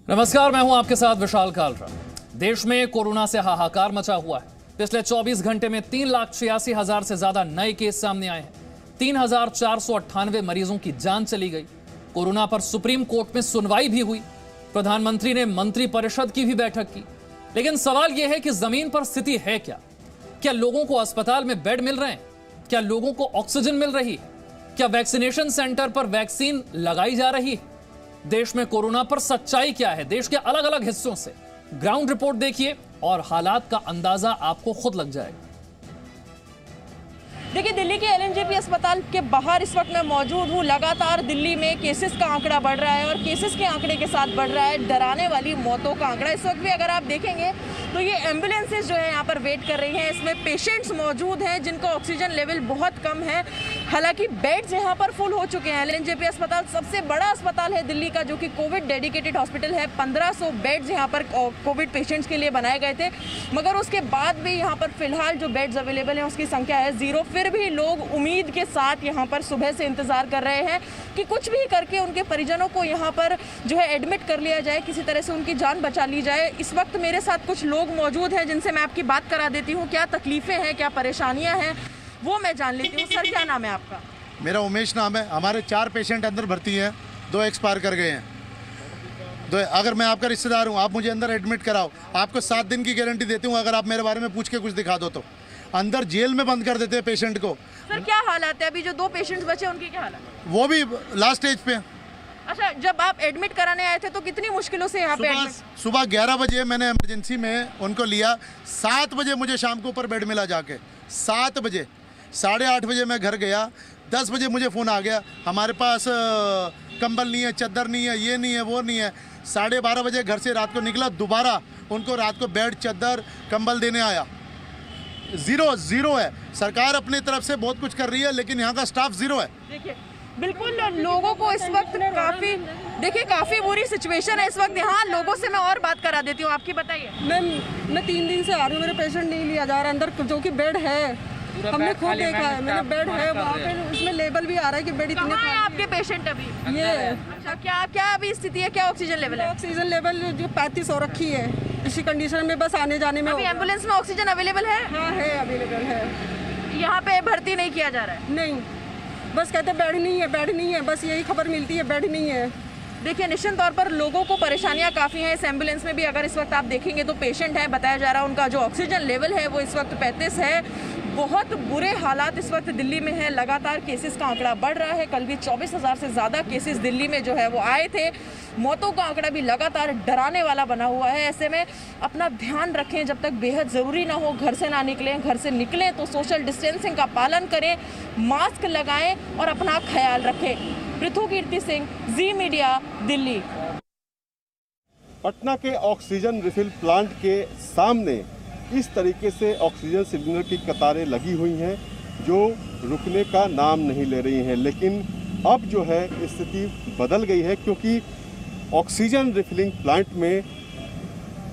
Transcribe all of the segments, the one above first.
नमस्कार, मैं हूं आपके साथ विशाल कालरा। देश में कोरोना से हाहाकार मचा हुआ है। पिछले 24 घंटे में 3,86,000 से ज्यादा नए केस सामने आए हैं। 3,498 मरीजों की जान चली गई। कोरोना पर सुप्रीम कोर्ट में सुनवाई भी हुई। प्रधानमंत्री ने मंत्रिपरिषद की भी बैठक की। लेकिन सवाल यह है कि जमीन पर स्थिति है क्या? क्या लोगों को अस्पताल में बेड मिल रहे हैं? क्या लोगों को ऑक्सीजन मिल रही है? क्या वैक्सीनेशन सेंटर पर वैक्सीन लगाई जा रही है? देश में कोरोना पर सच्चाई क्या है? देश के अलग अलग हिस्सों से ग्राउंड रिपोर्ट देखिए और हालात का अंदाजा आपको खुद लग जाएगा। देखिए, दिल्ली के एलएनजेपी अस्पताल के बाहर इस वक्त मैं मौजूद हूँ। लगातार दिल्ली में केसेस का आंकड़ा बढ़ रहा है और केसेस के आंकड़े के साथ बढ़ रहा है डराने वाली मौतों का आंकड़ा। इस वक्त भी अगर आप देखेंगे तो ये एम्बुलेंसेज जो है यहाँ पर वेट कर रही हैं। इसमें पेशेंट्स मौजूद हैं जिनका ऑक्सीजन लेवल बहुत कम है। हालांकि बेड्स यहाँ पर फुल हो चुके हैं। एलएनजेपी अस्पताल सबसे बड़ा अस्पताल है दिल्ली का, जो कि कोविड डेडिकेटेड हॉस्पिटल है। 1500 बेड्स यहाँ पर कोविड पेशेंट्स के लिए बनाए गए थे, मगर उसके बाद भी यहाँ पर फिलहाल जो बेड्स अवेलेबल हैं उसकी संख्या है 0। फिर भी लोग उम्मीद के साथ यहाँ पर सुबह से इंतजार कर रहे हैं कि कुछ भी करके उनके परिजनों को यहाँ पर जो है एडमिट कर लिया जाए, किसी तरह से उनकी जान बचा ली जाए। इस वक्त मेरे साथ कुछ लोग मौजूद हैं जिनसे मैं आपकी बात करा देती हूँ। क्या तकलीफें हैं, क्या परेशानियाँ हैं, वो मैं जान लेती हूँ। सर, क्या नाम है आपका? मेरा उमेश नाम है। हमारे 4 पेशेंट अंदर भर्ती हैं, 2 एक्सपायर कर गए हैं। अगर मैं आपका रिश्तेदार हूँ, आप मुझे अंदर एडमिट कराओ, आपको 7 दिन की गारंटी देती हूँ। अगर आप मेरे बारे में पूछ के कुछ दिखा दो तो अंदर जेल में बंद कर देते हैं पेशेंट को। सर, क्या हालात है? अभी जो 2 पेशेंट्स बचे उनकी क्या हालत है? वो भी लास्ट स्टेज पे। अच्छा, जब आप एडमिट कराने आए थे तो कितनी मुश्किलों से यहाँ पे सुबह 11 बजे मैंने इमरजेंसी में उनको लिया। 7 बजे मुझे शाम को ऊपर बेड मिला जाके। 7 बजे, 8:30 बजे मैं घर गया। 10 बजे मुझे फ़ोन आ गया, हमारे पास कंबल नहीं है, चादर नहीं है, ये नहीं है, वो नहीं है। 12:30 बजे घर से रात को निकला, दोबारा उनको रात को बेड, चादर, कंबल देने आया। जीरो है। सरकार अपनी तरफ से बहुत कुछ कर रही है, लेकिन यहाँ का स्टाफ 0 है। देखिए, बिल्कुल लोगों को इस वक्त काफ़ी बुरी सिचुएशन है इस वक्त यहाँ। लोगों से मैं और बात करा देती हूँ। आपकी बताइए। मैं 3 दिन से आ रही हूँ, मेरे पेशेंट नहीं लिया जा रहा अंदर, जो कि बेड है। हमने खुद देखा है, मैंने बेड है वहाँ पे, उसमें लेबल भी आ रहा है कि बेड इतने है आपके पेशेंट अभी? ये अच्छा, क्या अभी स्थिति है? क्या ऑक्सीजन लेवल है? ऑक्सीजन लेवल जो 35 हो रखी है। इसी कंडीशन में बस आने जाने में अभी एम्बुलेंस में ऑक्सीजन अवेलेबल है? हाँ है, अवेलेबल है। यहाँ पे भर्ती नहीं किया जा रहा है? नहीं, बस कहते बेड नहीं है, बस यही खबर मिलती है, बेड नहीं है। देखिए, निश्चित तौर पर लोगों को परेशानियां काफ़ी हैं। इस एम्बुलेंस में भी अगर इस वक्त आप देखेंगे तो पेशेंट है, बताया जा रहा है उनका जो ऑक्सीजन लेवल है वो इस वक्त 35 है। बहुत बुरे हालात इस वक्त दिल्ली में है। लगातार केसेस का आंकड़ा बढ़ रहा है। कल भी 24,000 से ज़्यादा केसेस दिल्ली में जो है वो आए थे। मौतों का आंकड़ा भी लगातार डराने वाला बना हुआ है। ऐसे में अपना ध्यान रखें, जब तक बेहद ज़रूरी ना हो घर से ना निकलें। घर से निकलें तो सोशल डिस्टेंसिंग का पालन करें, मास्क लगाएं और अपना ख्याल रखें। पृथु कीर्ति सिंह, जी मीडिया, दिल्ली। पटना के ऑक्सीजन रिफिल प्लांट के सामने इस तरीके से ऑक्सीजन सिलेंडर की कतारें लगी हुई हैं जो रुकने का नाम नहीं ले रही हैं। लेकिन अब जो है स्थिति बदल गई है, क्योंकि ऑक्सीजन रिफिलिंग प्लांट में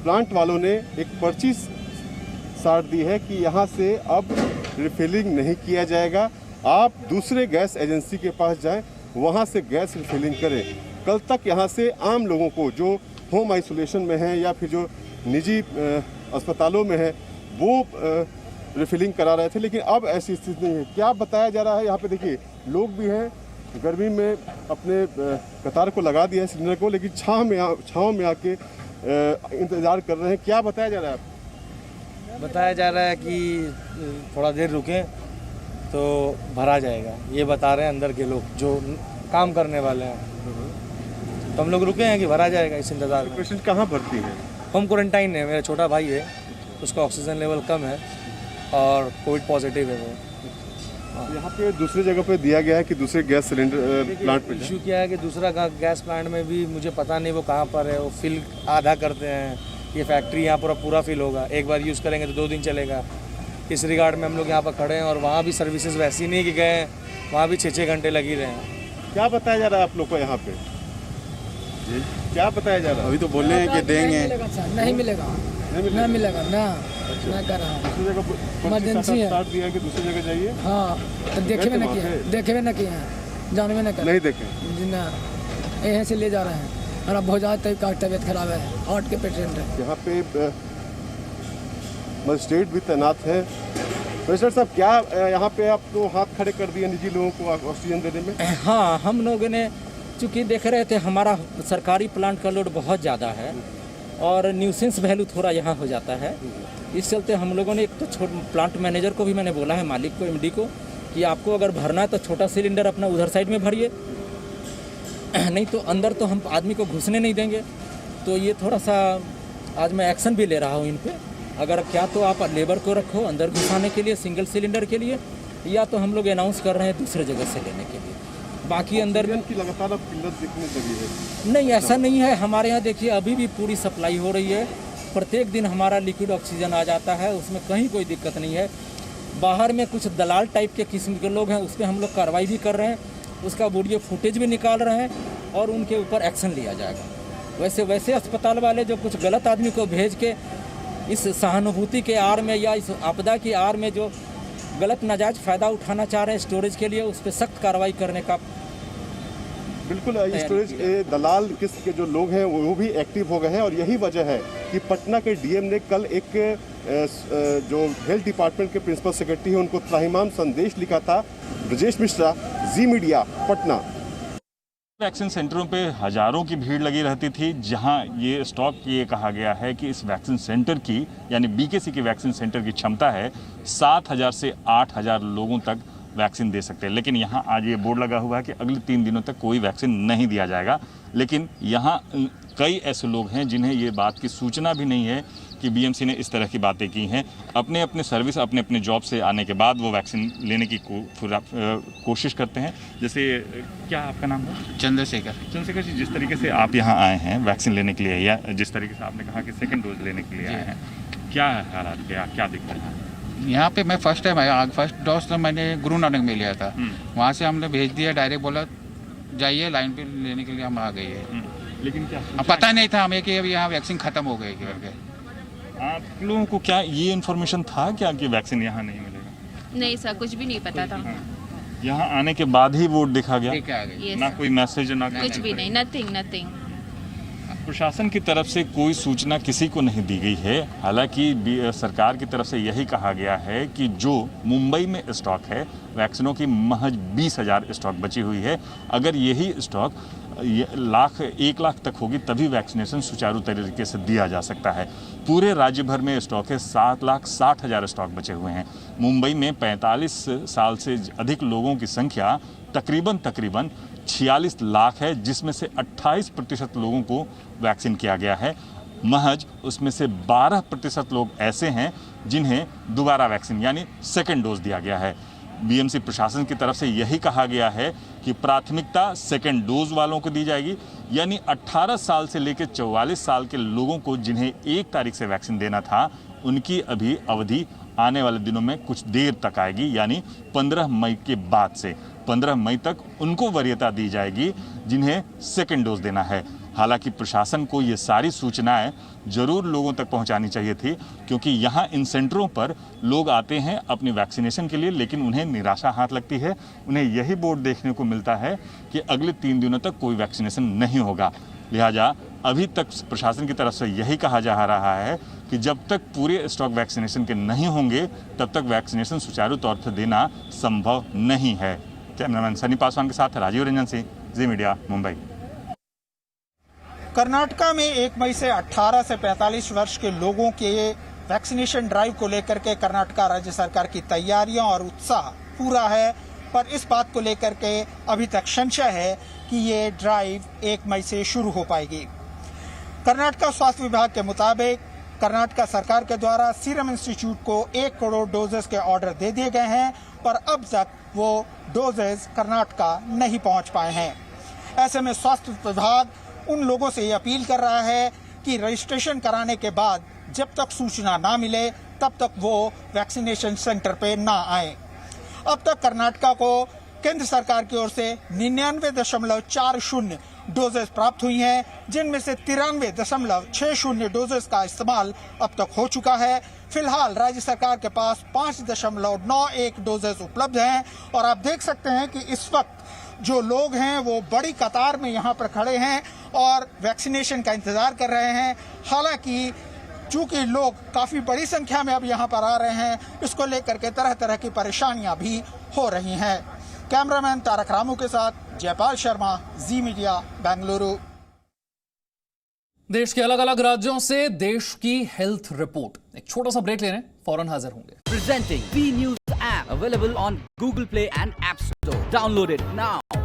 प्लांट वालों ने एक पर्ची साट दी है कि यहाँ से अब रिफिलिंग नहीं किया जाएगा। आप दूसरे गैस एजेंसी के पास जाएं, वहाँ से गैस रिफिलिंग करें। कल तक यहाँ से आम लोगों को जो होम आइसोलेशन में हैं या फिर जो निजी अस्पतालों में है वो रिफिलिंग करा रहे थे, लेकिन अब ऐसी स्थिति नहीं है। क्या बताया जा रहा है, यहाँ पे देखिए लोग भी हैं, गर्मी में अपने कतार को लगा दिया है सिलेंडर को, लेकिन छाँव में आके इंतज़ार कर रहे हैं। क्या बताया जा रहा है? बताया जा रहा है कि थोड़ा देर रुकें तो भरा जाएगा, ये बता रहे हैं अंदर के लोग जो काम करने वाले हैं। तो हम लोग रुके हैं कि भरा जाएगा इस इंतज़ार में। पेशेंट कहाँ भर्ती है? होम क्वारंटाइन है। मेरा छोटा भाई है, उसका ऑक्सीजन लेवल कम है और कोविड पॉजिटिव है वो। यहाँ पे दूसरी जगह पे दिया गया है कि दूसरे गैस सिलेंडर प्लांट पे इशू क्या है कि दूसरा गैस प्लांट में भी मुझे पता नहीं वो कहाँ पर है। वो फिल आधा करते हैं। ये फैक्ट्री यहाँ पूरा फिल होगा, एक बार यूज़ करेंगे तो 2 दिन चलेगा। इस रिगार्ड में हम लोग यहाँ पर खड़े हैं और वहाँ भी सर्विसेज वैसी नहीं कि गए, वहाँ भी 6-6 घंटे लग ही रहे हैं। क्या बताया जा रहा है आप लोग को यहाँ पे? जी, क्या बताया जा रहा है? अभी तो बोल रहे हैं कि देंगे। नहीं मिलेगा ना। मैं कर रहा हूँ, दूसरी जगह इमरजेंसी है। स्टार्ट दिया है कि दूसरी जगह जाइए। हाँ, तो देखे में ना किया, जानवे ना किया, नहीं देखे जी ना, यहाँ से ले जा रहे हैं। मेरा बहुत ज़्यादा तबीयत खराब है, हार्ट के पेशेंट है। यहाँ पे मजिस्ट्रेट भी तैनात है। प्रेसिडेंट साहब, क्या यहाँ पे आप तो हाथ खड़े कर दिए निजी लोगों को ऑक्सीजन देने में? हाँ, हम लोगों ने चूँकि देख रहे थे हमारा सरकारी प्लांट का लोड बहुत ज़्यादा है और न्यूसेंस वैल्यू थोड़ा यहाँ हो जाता है। इस चलते हम लोगों ने एक तो प्लांट मैनेजर को भी मैंने बोला है, मालिक को, एमडी को, कि आपको अगर भरना है तो छोटा सिलेंडर अपना उधर साइड में भरिए, नहीं तो अंदर तो हम आदमी को घुसने नहीं देंगे। तो ये थोड़ा सा आज मैं एक्शन भी ले रहा हूँ इन पे। अगर क्या तो आप लेबर को रखो अंदर घुसाने के लिए सिंगल सिलेंडर के लिए, या तो हम लोग अनाउंस कर रहे हैं दूसरे जगह से लेने के लिए। बाकी अंदर की लगातार अब किल्लत दिखने लगी है। नहीं, ऐसा नहीं है। हमारे यहाँ देखिए अभी भी पूरी सप्लाई हो रही है। प्रत्येक दिन हमारा लिक्विड ऑक्सीजन आ जाता है, उसमें कहीं कोई दिक्कत नहीं है। बाहर में कुछ दलाल टाइप के किस्म के लोग हैं, उस पर हम लोग कार्रवाई भी कर रहे हैं, उसका वीडियो फुटेज भी निकाल रहे हैं और उनके ऊपर एक्शन लिया जाएगा। वैसे अस्पताल वाले जो कुछ गलत आदमी को भेज के इस सहानुभूति के आड़ में या इस आपदा की आड़ में जो गलत नाजायज फ़ायदा उठाना चाह रहे हैं स्टोरेज के लिए, उस पर सख्त कार्रवाई करने का बिल्कुल। स्टोरेज दलाल किस्म के जो लोग हैं वो भी एक्टिव हो गए हैं और यही वजह है कि पटना के डीएम ने कल एक जो हेल्थ डिपार्टमेंट के प्रिंसिपल सेक्रेटरी हैं उनको त्राहिमाम संदेश लिखा था। ब्रजेश मिश्रा, जी मीडिया, पटना। वैक्सीन सेंटरों पे हजारों की भीड़ लगी रहती थी, जहां ये स्टॉक ये कहा गया है कि इस वैक्सीन सेंटर की यानी बीकेसी की वैक्सीन सेंटर की क्षमता है 7,000 से 8,000 लोगों तक वैक्सीन दे सकते हैं। लेकिन यहाँ आज ये बोर्ड लगा हुआ है कि अगले 3 दिनों तक कोई वैक्सीन नहीं दिया जाएगा। लेकिन यहाँ कई ऐसे लोग हैं जिन्हें ये बात की सूचना भी नहीं है कि बीएमसी ने इस तरह की बातें की हैं। अपने अपने सर्विस, अपने अपने जॉब से आने के बाद वो वैक्सीन लेने की कोशिश करते हैं। जैसे क्या आपका नाम है? चंद्रशेखर जी, जिस तरीके से आप यहाँ आए हैं वैक्सीन लेने के लिए, या जिस तरीके से आपने कहा कि सेकेंड डोज लेने के लिए आए हैं, क्या हालात क्या दिक्कत है? यहाँ पे मैं फर्स्ट टाइम आया। फर्स्ट डोज तो मैंने गुरु नानक में लिया था, वहाँ से हमने भेज दिया, डायरेक्ट बोला जाइए लाइन पे लेने के लिए, हम आ गए हैं। लेकिन क्या पता नहीं था हमें कि अभी यहाँ वैक्सीन खत्म हो गई करके। आप लोगों को क्या ये इन्फॉर्मेशन था क्या कि वैक्सीन यहाँ नहीं मिलेगा? नहीं सर, कुछ भी नहीं पता था। यहाँ आने के बाद ही वोट दिखा गया? yes, ना कोई मैसेज, ना कुछ भी नहीं, नथिंग। प्रशासन की तरफ से कोई सूचना किसी को नहीं दी गई है। हालांकि सरकार की तरफ से यही कहा गया है कि जो मुंबई में स्टॉक है वैक्सीनों की महज 20,000 स्टॉक बची हुई है। अगर यही स्टॉक 1 लाख तक होगी तभी वैक्सीनेशन सुचारू तरीके से दिया जा सकता है। पूरे राज्य भर में स्टॉक है 7,60,000 स्टॉक बचे हुए हैं। मुंबई में 45 साल से अधिक लोगों की संख्या तकरीबन 46 लाख है, जिसमें से 28% लोगों को वैक्सीन किया गया है। महज उसमें से 12% लोग ऐसे हैं जिन्हें दोबारा वैक्सीन यानी सेकेंड डोज दिया गया है। बीएमसी प्रशासन की तरफ से यही कहा गया है कि प्राथमिकता सेकेंड डोज वालों को दी जाएगी, यानी 18 साल से लेकर 44 साल के लोगों को जिन्हें 1 तारीख से वैक्सीन देना था, उनकी अभी अवधि आने वाले दिनों में कुछ देर तक आएगी, यानी 15 मई के बाद से 15 मई तक उनको वरीयता दी जाएगी जिन्हें सेकेंड डोज देना है। हालांकि प्रशासन को ये सारी सूचनाएं जरूर लोगों तक पहुंचानी चाहिए थी, क्योंकि यहाँ इन सेंटरों पर लोग आते हैं अपनी वैक्सीनेशन के लिए, लेकिन उन्हें निराशा हाथ लगती है। उन्हें यही बोर्ड देखने को मिलता है कि अगले 3 दिनों तक कोई वैक्सीनेशन नहीं होगा। लिहाजा अभी तक प्रशासन की तरफ से यही कहा जा रहा है कि जब तक पूरे स्टॉक वैक्सीनेशन के नहीं होंगे तब तक वैक्सीनेशन सुचारू तौर पर देना संभव नहीं है। कैमरामैन सनी पासवान के साथ राजीव रंजन सिंह, जी मीडिया, मुंबई। कर्नाटका में 1 मई से 18 से 45 वर्ष के लोगों के वैक्सीनेशन ड्राइव को लेकर के कर्नाटका राज्य सरकार की तैयारियां और उत्साह पूरा है, पर इस बात को लेकर के अभी तक संशय है कि ये ड्राइव 1 मई से शुरू हो पाएगी। कर्नाटका स्वास्थ्य विभाग के मुताबिक कर्नाटका सरकार के द्वारा सीरम इंस्टीट्यूट को 1 करोड़ डोजेस के ऑर्डर दे दिए गए हैं, पर अब तक वो डोजेस कर्नाटका नहीं पहुंच पाए हैं। ऐसे में स्वास्थ्य विभाग उन लोगों से ये अपील कर रहा है कि रजिस्ट्रेशन कराने के बाद जब तक सूचना ना मिले तब तक वो वैक्सीनेशन सेंटर पे ना आए। अब तक कर्नाटका को केंद्र सरकार की ओर से 99.40 डोजेस प्राप्त हुई हैं, जिनमें से 93.60 डोजेस का इस्तेमाल अब तक हो चुका है। फिलहाल राज्य सरकार के पास 5.91 डोजेस उपलब्ध हैं और आप देख सकते हैं कि इस वक्त जो लोग हैं वो बड़ी कतार में यहाँ पर खड़े हैं और वैक्सीनेशन का इंतज़ार कर रहे हैं। हालांकि चूंकि लोग काफ़ी बड़ी संख्या में अब यहाँ पर आ रहे हैं, इसको लेकर के तरह तरह की परेशानियाँ भी हो रही हैं। कैमरामैन तारक रामू के साथ जयपाल शर्मा, जी मीडिया, बेंगलुरु। देश के अलग अलग राज्यों से देश की हेल्थ रिपोर्ट। एक छोटा सा ब्रेक ले रहे हैं, फौरन हाजिर होंगे। Presenting V News app available on Google Play and App Store. Download it now.